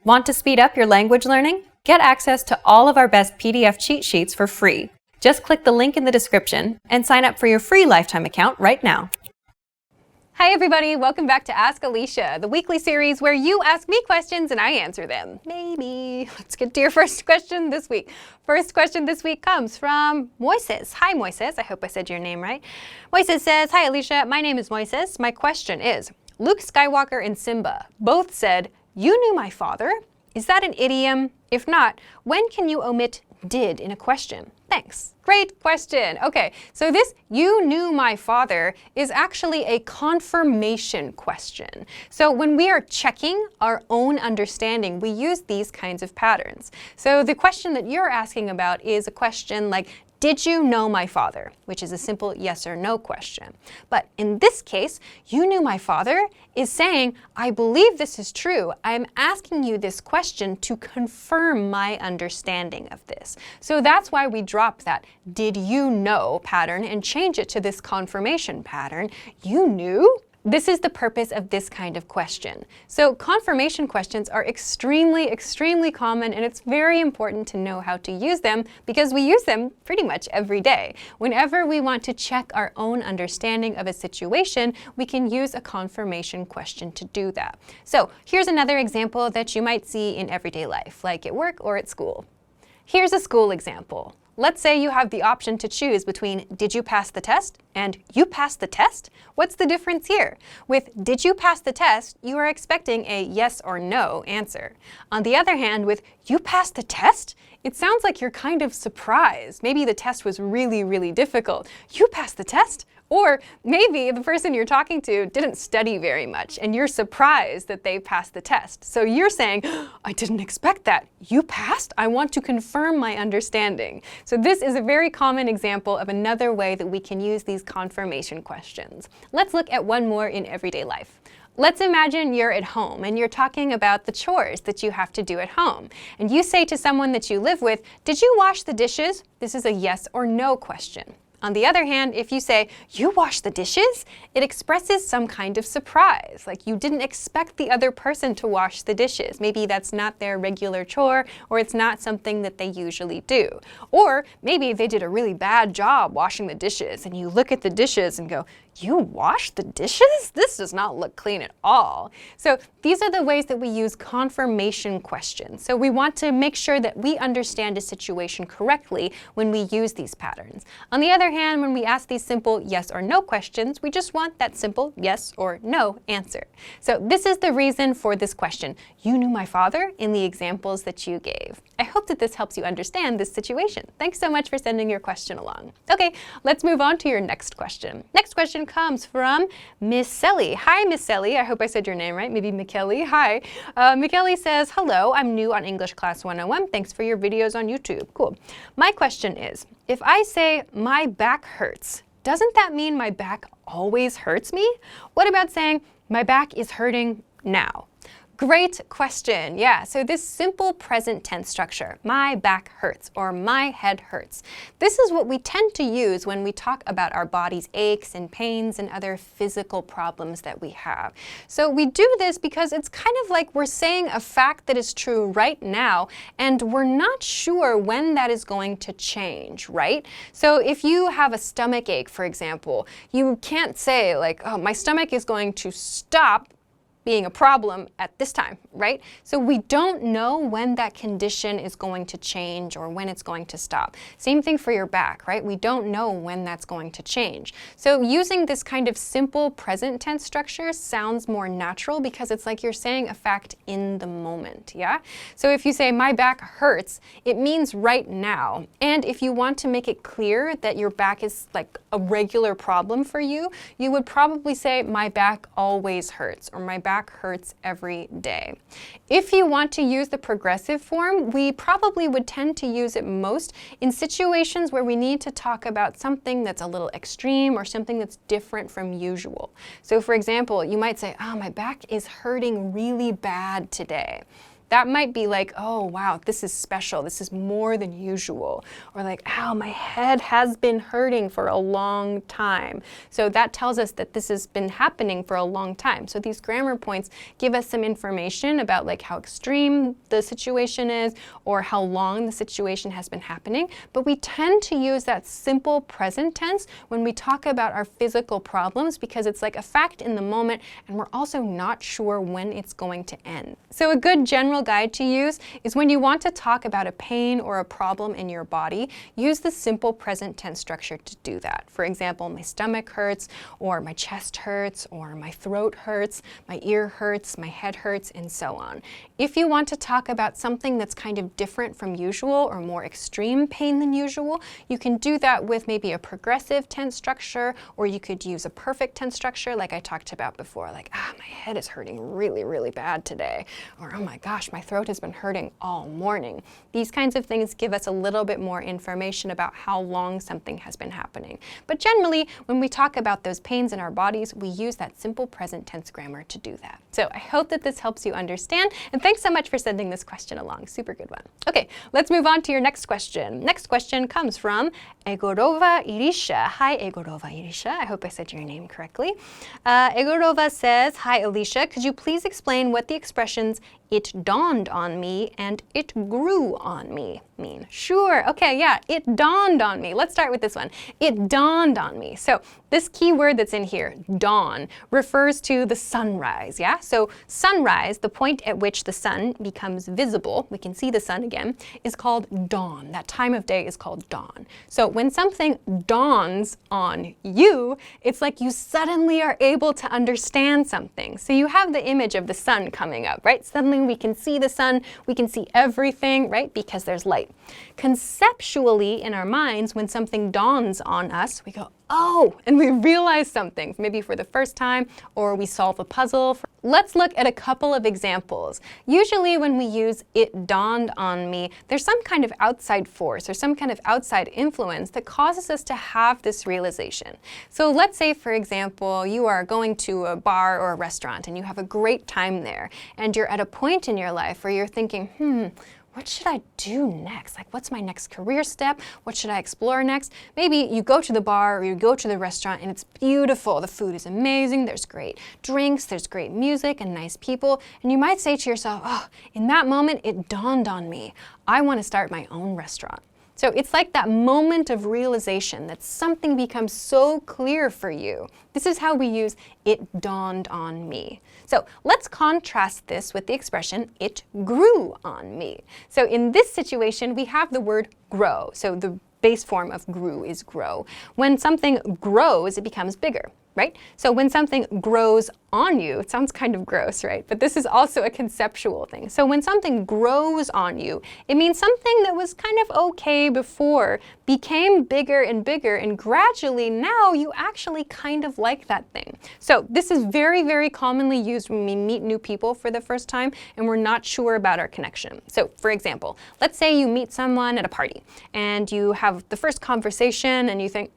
Want to speed up your language learning? Get access to all of our best PDF cheat sheets for free. Just click the link in the description and sign up for your free lifetime account right now. Hi everybody, welcome back to Ask Alisha, the weekly series where you ask me questions and I answer them. Maybe. Let's get to your first question this week. First question this week comes from Moises. Hi Moises, I hope I said your name right. Moises says, hi Alisha, my name is Moises. My question is, Luke Skywalker and Simba both said, "You knew my father." Is that an idiom? If not, when can you omit did in a question? Thanks. Great question. Okay, so this "you knew my father" is actually a confirmation question. So when we are checking our own understanding, we use these kinds of patterns. So the question that you're asking about is a question like, did you know my father? Which is a simple yes or no question. But in this case, you knew my father is saying, I believe this is true. I'm asking you this question to confirm my understanding of this. So that's why we drop that did you know pattern and change it to this confirmation pattern. You knew? This is the purpose of this kind of question. So confirmation questions are extremely common, and it's very important to know how to use them because we use them pretty much every day. Whenever we want to check our own understanding of a situation, we can use a confirmation question to do that. So here's another example that you might see in everyday life, like at work or at school. Here's a school example. Let's say you have the option to choose between did you pass the test and you passed the test. What's the difference here? With did you pass the test, you are expecting a yes or no answer. On the other hand, with you passed the test, it sounds like you're kind of surprised. Maybe the test was really difficult. You passed the test? Or maybe the person you're talking to didn't study very much and you're surprised that they passed the test. So you're saying, I didn't expect that. You passed? I want to confirm my understanding. So this is a very common example of another way that we can use these confirmation questions. Let's look at one more in everyday life. Let's imagine you're at home and you're talking about the chores that you have to do at home. And you say to someone that you live with, did you wash the dishes? This is a yes or no question. On the other hand, if you say, you wash the dishes, it expresses some kind of surprise, like you didn't expect the other person to wash the dishes. Maybe that's not their regular chore, or it's not something that they usually do. Or maybe they did a really bad job washing the dishes, and you look at the dishes and go, you washed the dishes? This does not look clean at all. So these are the ways that we use confirmation questions. So we want to make sure that we understand a situation correctly when we use these patterns. On the other hand, when we ask these simple yes or no questions, we just want that simple yes or no answer. So this is the reason for this question. You knew my father in the examples that you gave. I hope that this helps you understand this situation. Thanks so much for sending your question along. Okay, let's move on to your next question. Next question comes from Miss Selly. Hi, Miss Selly. I hope I said your name right. Maybe McKelly. Hi. McKelly says, hello, I'm new on English Class 101. Thanks for your videos on YouTube. Cool. My question is, if I say my back hurts, doesn't that mean my back always hurts me? What about saying my back is hurting now? Great question. Yeah, so this simple present tense structure, my back hurts or my head hurts. This is what we tend to use when we talk about our body's aches and pains and other physical problems that we have. So we do this because it's kind of like we're saying a fact that is true right now and we're not sure when that is going to change, right? So if you have a stomach ache, for example, you can't say like, oh, my stomach is going to stop being a problem at this time, right? So we don't know when that condition is going to change or when it's going to stop. Same thing for your back, right? We don't know when that's going to change. So using this kind of simple present tense structure sounds more natural because it's like you're saying a fact in the moment, yeah? So if you say my back hurts, it means right now. And if you want to make it clear that your back is like a regular problem for you, you would probably say my back always hurts or my back hurts every day. If you want to use the progressive form, we probably would tend to use it most in situations where we need to talk about something that's a little extreme or something that's different from usual. So for example, you might say, oh, my back is hurting really bad today. that might be like, oh wow, this is special, this is more than usual. Or like, ow, my head has been hurting for a long time. So that tells us that this has been happening for a long time. So these grammar points give us some information about like how extreme the situation is or how long the situation has been happening. But we tend to use that simple present tense when we talk about our physical problems because it's like a fact in the moment and we're also not sure when it's going to end. So a good general guide to use is when you want to talk about a pain or a problem in your body, use the simple present tense structure to do that. For example, my stomach hurts, or my chest hurts, or my throat hurts, my ear hurts, my head hurts, and so on. If you want to talk about something that's kind of different from usual or more extreme pain than usual, you can do that with maybe a progressive tense structure, or you could use a perfect tense structure like I talked about before, like, my head is hurting really, really bad today, or oh my gosh, my throat has been hurting all morning. These kinds of things give us a little bit more information about how long something has been happening. But generally, when we talk about those pains in our bodies, we use that simple present tense grammar to do that. So I hope that this helps you understand, and thanks so much for sending this question along. Super good one. Okay, let's move on to your next question. Next question comes from Egorova Irisha. Hi, Egorova Irisha. I hope I said your name correctly. Egorova says, hi, Alisha. Could you please explain what the expressions "it dawned on me" and "it grew on me" mean? Sure. Okay, yeah, it dawned on me. Let's start with this one. It dawned on me. So this key word that's in here, dawn, refers to the sunrise, yeah? So sunrise, the point at which the sun becomes visible, we can see the sun again, is called dawn. That time of day is called dawn. So when something dawns on you, it's like you suddenly are able to understand something. So you have the image of the sun coming up, right? Suddenly we can see the sun, we can see everything, right? Because there's light. Conceptually, in our minds, when something dawns on us, we go, oh, and we realize something, maybe for the first time, or we solve a puzzle. Let's look at a couple of examples. Usually when we use "it dawned on me," there's some kind of outside force or some kind of outside influence that causes us to have this realization. So let's say, for example, you are going to a bar or a restaurant and you have a great time there, and you're at a point in your life where you're thinking, what should I do next? Like, what's my next career step? What should I explore next? Maybe you go to the bar or you go to the restaurant and it's beautiful. The food is amazing. There's great drinks. There's great music and nice people. And you might say to yourself, oh, in that moment, it dawned on me. I want to start my own restaurant. So it's like that moment of realization that something becomes so clear for you. This is how we use "it dawned on me." So let's contrast this with the expression "it grew on me." So in this situation, we have the word grow. So the base form of grew is grow. When something grows, it becomes bigger, right? So when something grows on you, it sounds kind of gross, right? But this is also a conceptual thing. So when something grows on you, it means something that was kind of okay before became bigger, and gradually now you actually kind of like that thing. So this is very, very commonly used when we meet new people for the first time and we're not sure about our connection. So for example, let's say you meet someone at a party and you have the first conversation and you think,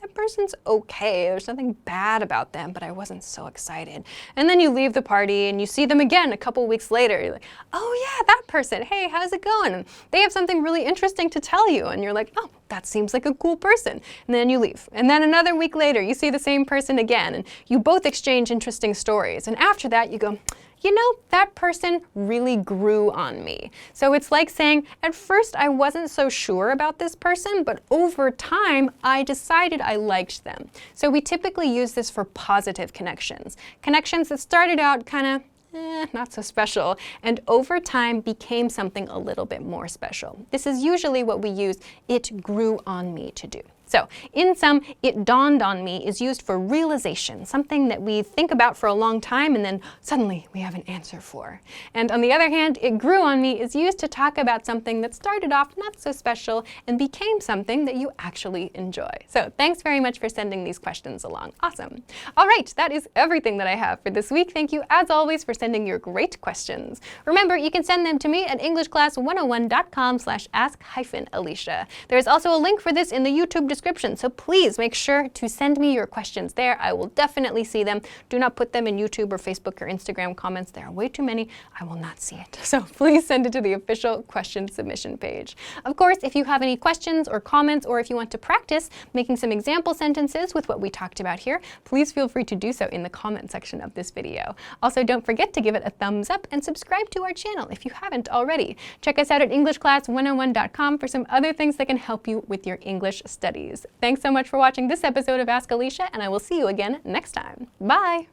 that person's okay. There's nothing bad about them, but I wasn't so excited. And then you leave the party and you see them again a couple weeks later. You're like, oh yeah, that person. Hey, how's it going? And they have something really interesting to tell you. And you're like, oh, that seems like a cool person. And then you leave. And then another week later, you see the same person again. And you both exchange interesting stories. And after that, you go, you know, that person really grew on me. So it's like saying, at first I wasn't so sure about this person, but over time I decided I liked them. So we typically use this for positive connections. Connections that started out kind of not so special, and over time became something a little bit more special. This is usually what we use "it grew on me" to do. So in sum, "it dawned on me" is used for realization, something that we think about for a long time and then suddenly we have an answer for. And on the other hand, "it grew on me" is used to talk about something that started off not so special and became something that you actually enjoy. So thanks very much for sending these questions along. Awesome. All right, that is everything that I have for this week. Thank you as always for sending your great questions. Remember, you can send them to me at englishclass101.com/ask-Alisha. There is also a link for this in the YouTube description. So please make sure to send me your questions there. I will definitely see them. Do not put them in YouTube or Facebook or Instagram comments. There are way too many. I will not see it. So please send it to the official question submission page. Of course, if you have any questions or comments, or if you want to practice making some example sentences with what we talked about here, please feel free to do so in the comment section of this video. Also, don't forget to give it a thumbs up and subscribe to our channel if you haven't already. Check us out at EnglishClass101.com for some other things that can help you with your English studies. Thanks so much for watching this episode of Ask Alisha, and I will see you again next time. Bye!